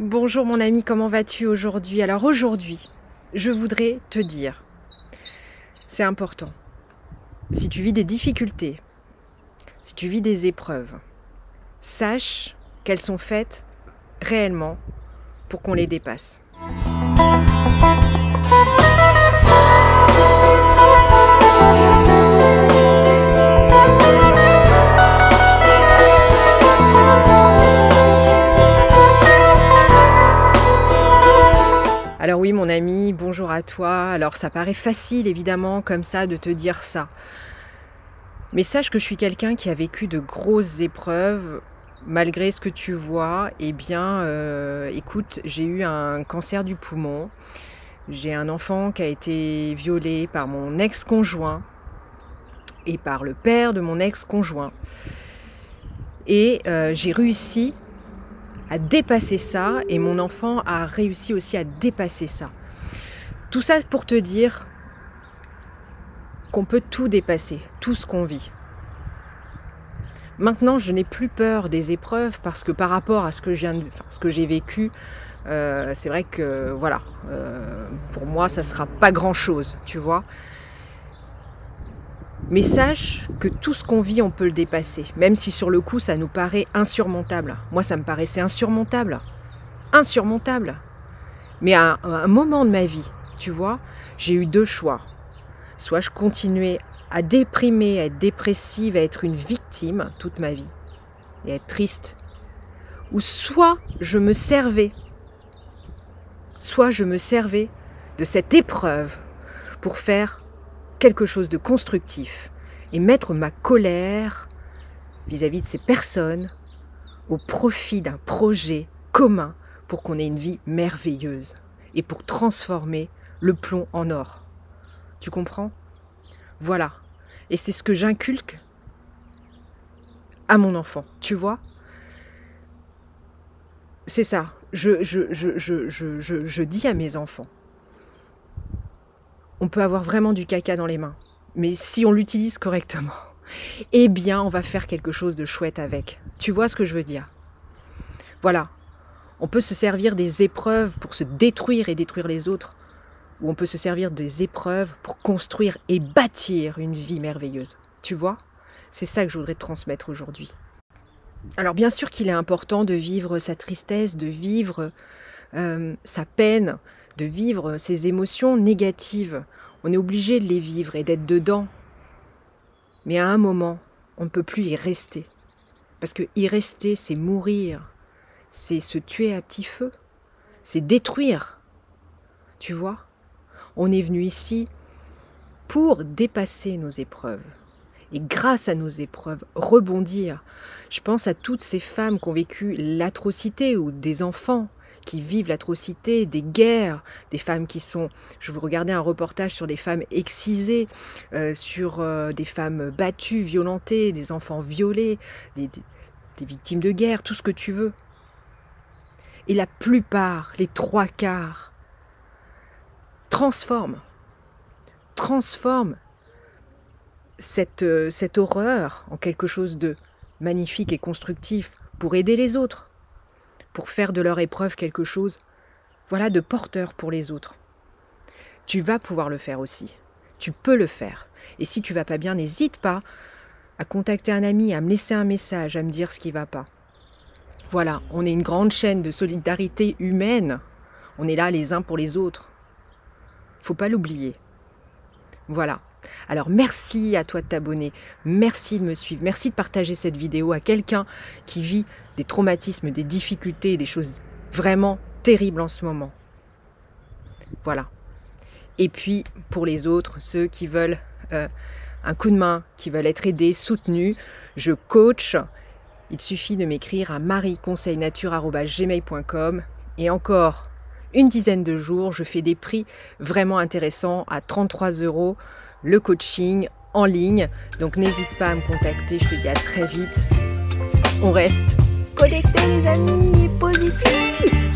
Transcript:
Bonjour mon ami, comment vas-tu aujourd'hui? Alors aujourd'hui, je voudrais te dire, c'est important, si tu vis des difficultés, si tu vis des épreuves, sache qu'elles sont faites réellement pour qu'on les dépasse. Alors oui mon ami, bonjour à toi. Alors ça paraît facile évidemment comme ça de te dire ça. Mais sache que je suis quelqu'un qui a vécu de grosses épreuves. Malgré ce que tu vois, eh bien écoute, j'ai eu un cancer du poumon. J'ai un enfant qui a été violé par mon ex-conjoint et par le père de mon ex-conjoint. Et j'ai réussi à dépasser ça et mon enfant a réussi aussi à dépasser ça. Tout ça pour te dire qu'on peut tout dépasser, tout ce qu'on vit. Maintenant, je n'ai plus peur des épreuves parce que par rapport à ce que j'ai vécu, c'est vrai que voilà, pour moi, ça ne sera pas grand-chose, tu vois. Mais sache que tout ce qu'on vit, on peut le dépasser. Même si sur le coup, ça nous paraît insurmontable. Moi, ça me paraissait insurmontable. Insurmontable. Mais à un moment de ma vie, tu vois, j'ai eu deux choix. Soit je continuais à déprimer, à être dépressive, à être une victime toute ma vie. Et à être triste. Ou soit je me servais. Soit je me servais de cette épreuve pour faire quelque chose de constructif et mettre ma colère vis-à-vis de ces personnes au profit d'un projet commun pour qu'on ait une vie merveilleuse et pour transformer le plomb en or. Tu comprends? Voilà. Et c'est ce que j'inculque à mon enfant. Tu vois? C'est ça. Je dis à mes enfants, on peut avoir vraiment du caca dans les mains. Mais si on l'utilise correctement, eh bien, on va faire quelque chose de chouette avec. Tu vois ce que je veux dire? Voilà. On peut se servir des épreuves pour se détruire et détruire les autres. Ou on peut se servir des épreuves pour construire et bâtir une vie merveilleuse. Tu vois? C'est ça que je voudrais te transmettre aujourd'hui. Alors bien sûr qu'il est important de vivre sa tristesse, de vivre sa peine, de vivre ses émotions négatives. On est obligé de les vivre et d'être dedans. Mais à un moment, on ne peut plus y rester. Parce que y rester, c'est mourir. C'est se tuer à petit feu. C'est détruire. Tu vois? On est venu ici pour dépasser nos épreuves. Et grâce à nos épreuves, rebondir. Je pense à toutes ces femmes qui ont vécu l'atrocité ou des enfants qui vivent l'atrocité, des guerres, des femmes qui sont... Je vous regardais un reportage sur des femmes excisées, sur des femmes battues, violentées, des enfants violés, des victimes de guerre, tout ce que tu veux. Et la plupart, les trois quarts, transforment cette horreur en quelque chose de magnifique et constructif pour aider les autres, pour faire de leur épreuve quelque chose, voilà, de porteur pour les autres. Tu vas pouvoir le faire aussi. Tu peux le faire. Et si tu vas pas bien, n'hésite pas à contacter un ami, à me laisser un message, à me dire ce qui va pas. Voilà, on est une grande chaîne de solidarité humaine. On est là les uns pour les autres. Faut pas l'oublier. Voilà. Alors merci à toi de t'abonner, merci de me suivre, merci de partager cette vidéo à quelqu'un qui vit des traumatismes, des difficultés, des choses vraiment terribles en ce moment. Voilà. Et puis pour les autres, ceux qui veulent un coup de main, qui veulent être aidés, soutenus, je coach. Il suffit de m'écrire à marieconseilnature@gmail.com et encore une dizaine de jours, je fais des prix vraiment intéressants à 33 € le coaching en ligne. Donc n'hésite pas à me contacter, je te dis à très vite. On reste connectés les amis, positifs.